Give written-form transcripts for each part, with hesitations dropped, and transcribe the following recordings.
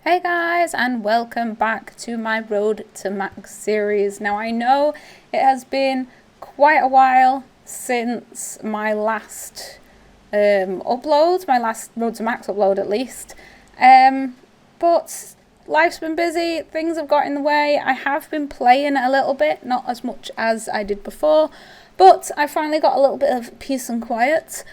Hey guys, and welcome back to my Road to Max series. Now I know it has been quite a while since my last upload, my last Road to Max upload at least, but life's been busy, things have got in the way. I have been playing a little bit, not as much as I did before, but I finally got a little bit of peace and quiet.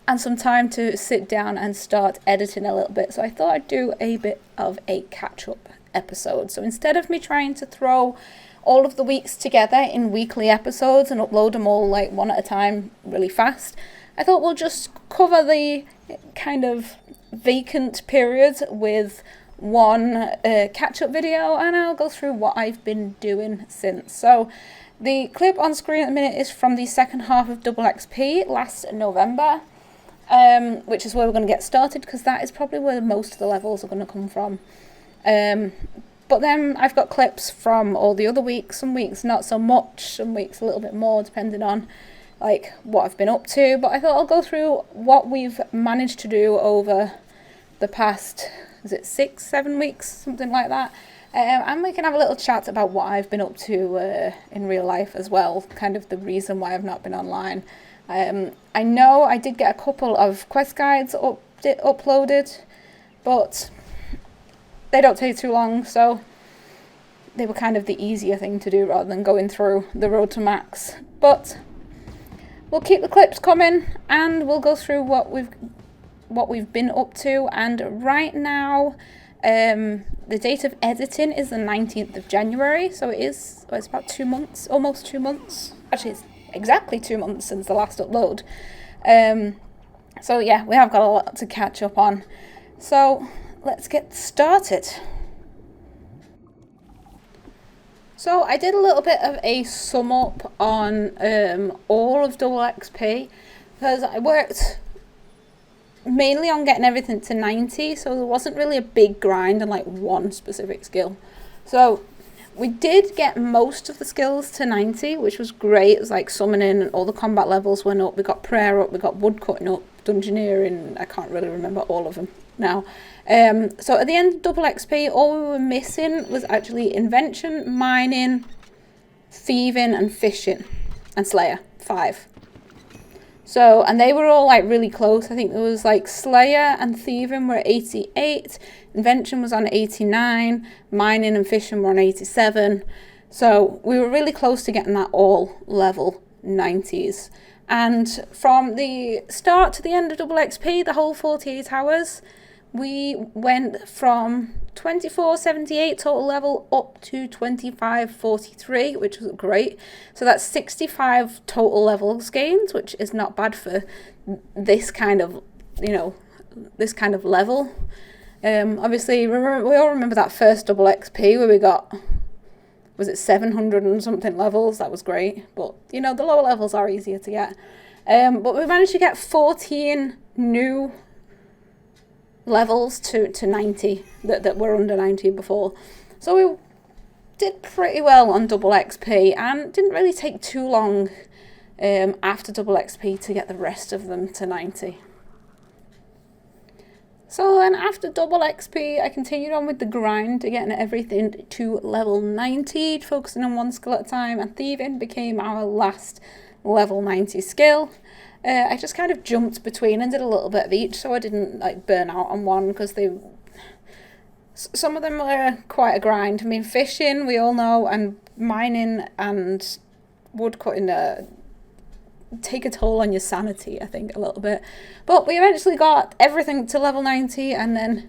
And some time to sit down and start editing a little bit. So I thought I'd do a bit of a catch-up episode. So instead of me trying to throw all of the weeks together in weekly episodes and upload them all like one at a time really fast, I thought we'll just cover the kind of vacant period with one catch-up video, and I'll go through what I've been doing since. So the clip on screen at the minute is from the second half of Double XP last November. Which is where we're going to get started, because that is probably where most of the levels are going to come from. But then I've got clips from all the other weeks, some weeks not so much, some weeks a little bit more, depending on like what I've been up to. But I thought I'll go through what we've managed to do over the past, is it 6-7 weeks, something like that. And we can have a little chat about what I've been up to in real life as well, kind of the reason why I've not been online. I know I did get a couple of quest guides uploaded, but they don't take too long, so they were kind of the easier thing to do rather than going through the Road to Max. But we'll keep the clips coming, and we'll go through what we've been up to. And right now, the date of editing is the 19th of January, so it's about 2 months, almost 2 months. Actually, it's exactly 2 months since the last upload. So yeah, we have got a lot to catch up on. So let's get started. So I did a little bit of a sum up on all of Double XP, because I worked mainly on getting everything to 90, so there wasn't really a big grind on like one specific skill. So we did get most of the skills to 90, which was great. It was like summoning, and all the combat levels went up. We got prayer up, we got woodcutting up, dungeoneering, I can't really remember all of them now. So at the end of Double XP, all we were missing was actually invention, mining, thieving, and fishing, and slayer, 5. So, and they were all like really close. I think there was like Slayer and Thieving were 88, Invention was on 89, Mining and Fishing were on 87. So we were really close to getting that all level 90s. And from the start to the end of Double XP, the whole 48 hours, we went from 2478 total level up to 2543, which was great. So that's 65 total levels gained, which is not bad for this kind of, this kind of level. Obviously, we all remember that first Double XP where we got, was it 700 and something levels? That was great. But, the lower levels are easier to get. But we managed to get 14 new levels to 90 that were under 90 before. So we did pretty well on Double XP, and didn't really take too long after Double XP to get the rest of them to 90. So then after Double XP, I continued on with the grind to getting everything to level 90, focusing on one skill at a time, and Thieving became our last level 90 skill. I just kind of jumped between and did a little bit of each, so I didn't like burn out on one, because some of them were quite a grind. I mean, fishing, we all know, and mining and woodcutting take a toll on your sanity, I think, a little bit. But we eventually got everything to level 90, and then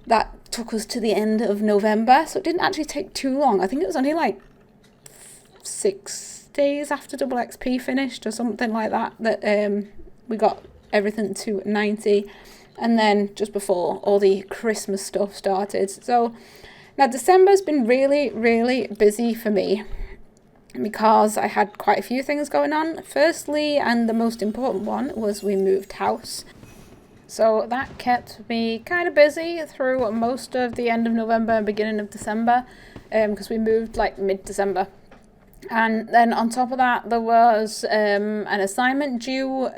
that took us to the end of November, so it didn't actually take too long. I think it was only like 6 days after Double XP finished or something like that we got everything to 90, and then just before all the Christmas stuff started. So now December's been really, really busy for me, because I had quite a few things going on. Firstly, and the most important one, was we moved house. So that kept me kind of busy through most of the end of November and beginning of December, because we moved like mid-December. And then on top of that, there was an assignment due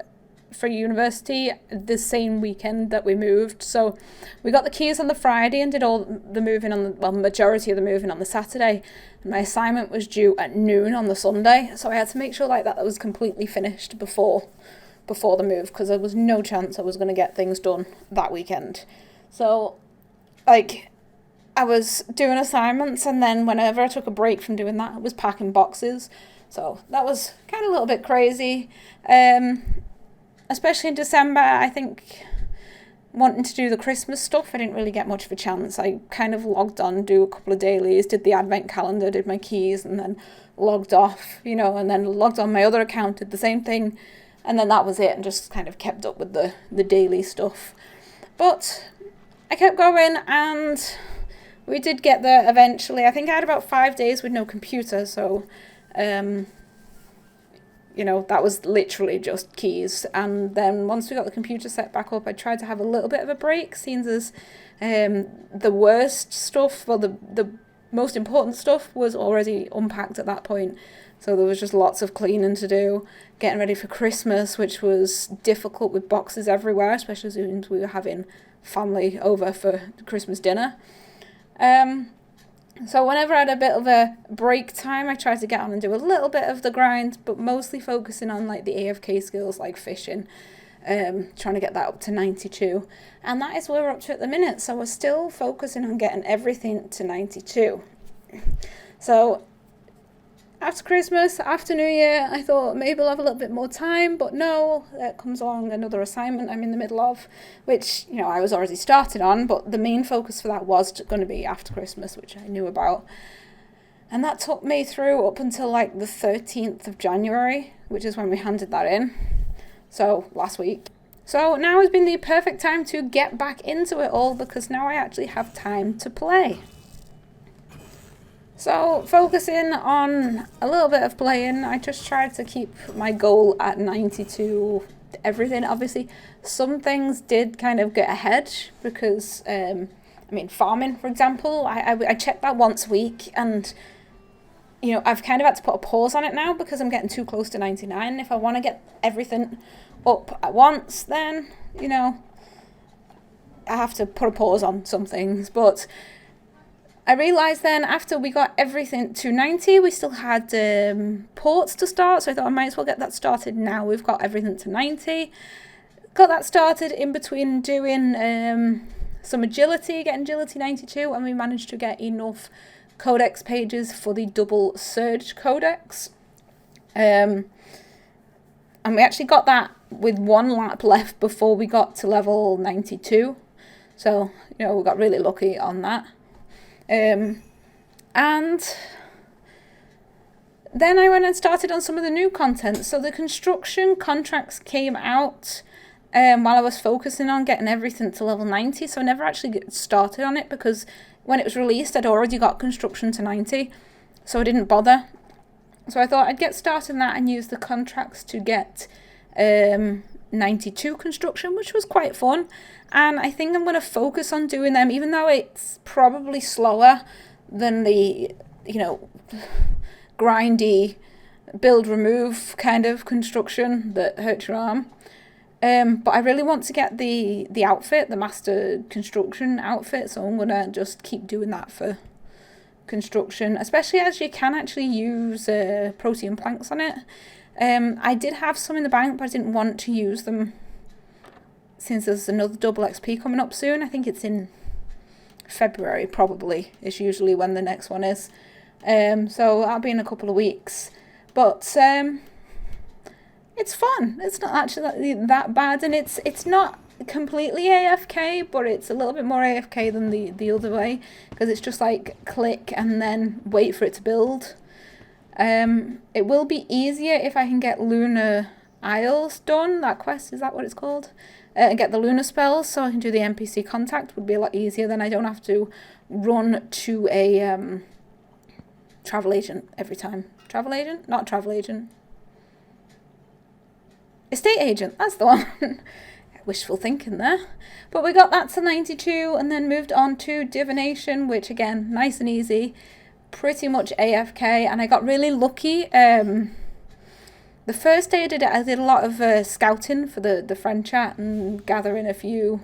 for university the same weekend that we moved. So we got the keys on the Friday and did all the moving on the, well, majority of the moving on the Saturday. And my assignment was due at noon on the Sunday. So I had to make sure like that was completely finished before the move, because there was no chance I was going to get things done that weekend. So like I was doing assignments, and then whenever I took a break from doing that, I was packing boxes. So that was kind of a little bit crazy. Especially in December, I think wanting to do the Christmas stuff, I didn't really get much of a chance. I kind of logged on, do a couple of dailies, did the advent calendar, did my keys, and then logged off, you know, and then logged on my other account, did the same thing, and then that was it, and just kind of kept up with the daily stuff. But I kept going, and we did get there eventually. I think I had about 5 days with no computer, so you know, that was literally just keys. And then once we got the computer set back up, I tried to have a little bit of a break, seeing as the worst stuff, well, the most important stuff was already unpacked at that point. So there was just lots of cleaning to do, getting ready for Christmas, which was difficult with boxes everywhere, especially since we were having family over for Christmas dinner. So whenever I had a bit of a break time, I tried to get on and do a little bit of the grind, but mostly focusing on like the AFK skills like fishing, trying to get that up to 92. And that is where we're up to at the minute. So we're still focusing on getting everything to 92. So after Christmas, after New Year, I thought maybe I'll have a little bit more time, but no, there comes along another assignment I'm in the middle of, which, you know, I was already started on, but the main focus for that was going to be after Christmas, which I knew about. And that took me through up until like the 13th of January, which is when we handed that in. So last week. So now has been the perfect time to get back into it all, because now I actually have time to play. So focusing on a little bit of playing, I just tried to keep my goal at 92 everything. Obviously, some things did kind of get ahead because, I mean, farming, for example, I check that once a week, and, you know, I've kind of had to put a pause on it now because I'm getting too close to 99. If I want to get everything up at once, then, you know, I have to put a pause on some things. But I realised then after we got everything to 90, we still had ports to start, so I thought I might as well get that started now. We've got everything to 90. Got that started in between doing some agility, getting agility 92, and we managed to get enough codex pages for the double surge codex. And we actually got that with one lap left before we got to level 92. So, you know, we got really lucky on that. And then I went and started on some of the new content. So the construction contracts came out while I was focusing on getting everything to level 90. So I never actually started on it because when it was released, I'd already got construction to 90. So I didn't bother. So I thought I'd get started on that and use the contracts to get 92 construction, which was quite fun. And I think I'm going to focus on doing them, even though it's probably slower than the, you know, grindy build remove kind of construction that hurts your arm. But I really want to get the outfit, the master construction outfit, so I'm going to just keep doing that for construction, especially as you can actually use protein planks on it. I did have some in the bank, but I didn't want to use them since there's another double XP coming up soon. I think it's in February, probably, is usually when the next one is. So that'll be in a couple of weeks. But it's fun. It's not actually that bad, and it's not completely AFK, but it's a little bit more AFK than the other way, because it's just like click and then wait for it to build. It will be easier if I can get Lunar Isles done. That quest, is that what it's called? And get the Lunar spells, so I can do the NPC contact. Would be a lot easier. Then I don't have to run to a travel agent every time. Travel agent? Not travel agent. Estate agent, that's the one. Wishful thinking there. But we got that to 92 and then moved on to divination, which again, nice and easy. Pretty much AFK, and I got really lucky. The the first day I did it, I did a lot of scouting for the friend chat and gathering a few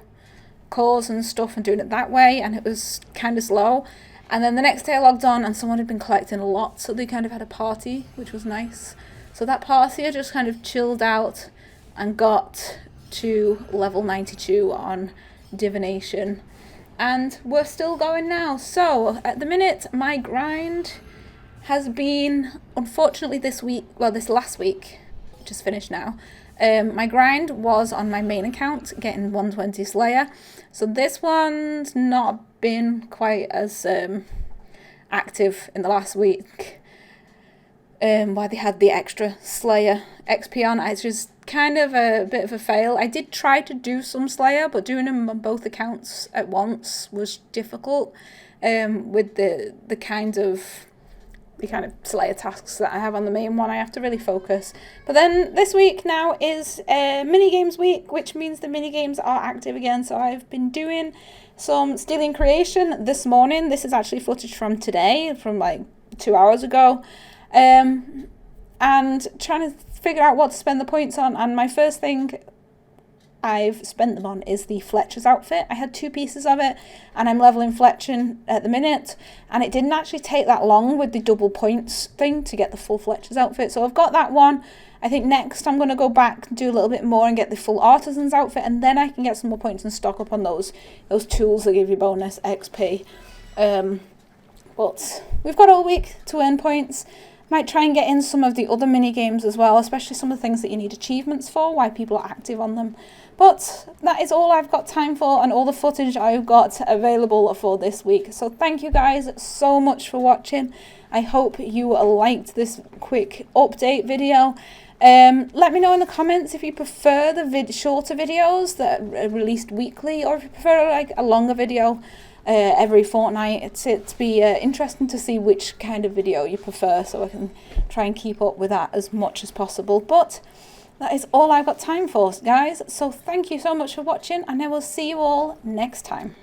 cores and stuff and doing it that way, and it was kind of slow. And then the next day I logged on and someone had been collecting a lot, so they kind of had a party, which was nice. So that party I just kind of chilled out and got to level 92 on divination, and we're still going now. So at the minute my grind has been, unfortunately this last week, which is finished now, my grind was on my main account getting 120 Slayer. So this one's not been quite as active in the last week, why they had the extra Slayer XP on. It's just kind of a bit of a fail. I did try to do some Slayer, but doing them on both accounts at once was difficult, with the kind of Slayer tasks that I have on the main one. I have to really focus. But then this week now is mini games week, which means the mini games are active again. So I've been doing some stealing creation this morning. This is actually footage from today, from like 2 hours ago, and trying to figure out what to spend the points on. And my first thing I've spent them on is the Fletcher's outfit. I had 2 pieces of it, and I'm leveling Fletcher at the minute, and it didn't actually take that long with the double points thing to get the full Fletcher's outfit. So I've got that one. I think next I'm going to go back and do a little bit more and get the full Artisan's outfit, and then I can get some more points and stock up on those tools that give you bonus XP. But we've got all week to earn points. Might try and get in some of the other mini games as well, especially some of the things that you need achievements for, why people are active on them. But that is all I've got time for and all the footage I've got available for this week. So thank you guys so much for watching. I hope you liked this quick update video. Let me know in the comments if you prefer the shorter videos that are released weekly, or if you prefer like a longer video every fortnight. It'd be interesting to see which kind of video you prefer, so I can try and keep up with that as much as possible. But that is all I've got time for, guys. So thank you so much for watching, and I will see you all next time.